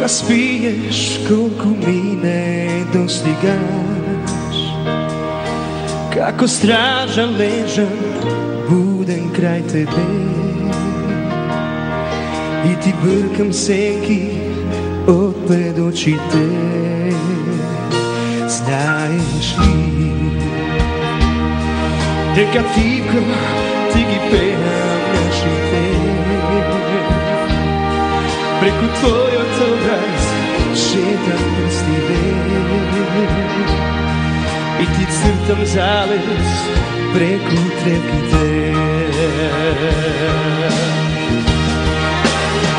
spiješ koliko mi ne dostigaš, kako stražan ležan budem kraj tebe i ti brkam senki od pred oči te. Знаеш ли, дека тихо ти ги пеам нашите, преку твојот образ шетам прстиве и ти цртам залез преку тревките.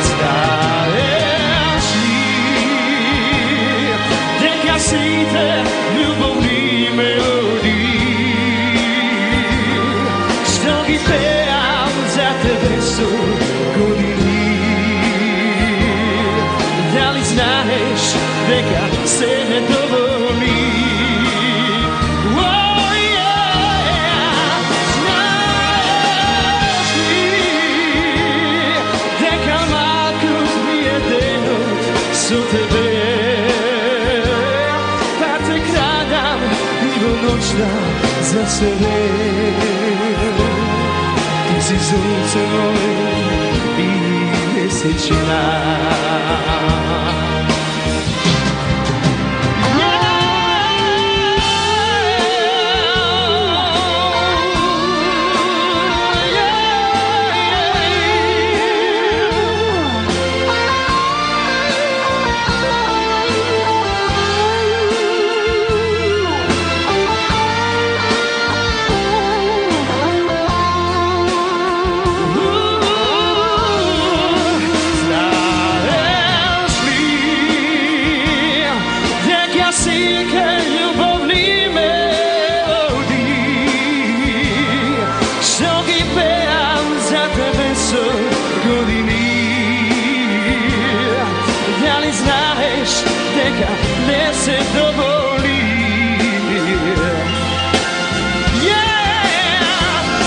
Знаеш ли, дека сите љубовни мелодии што ги пеам за тебе со години. Дали знаеш дека се недоволни? Знаеш ли дека малку ми е денот со тебе? За себе ти си сонце мое и месечина. Не се доволи.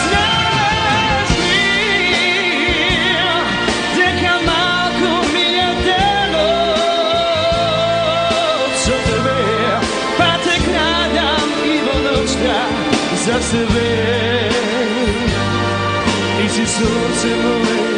Знаеш ли дека малку ми е денот со тебе, па те градам и во ноќта за себе. Ти си сонце мое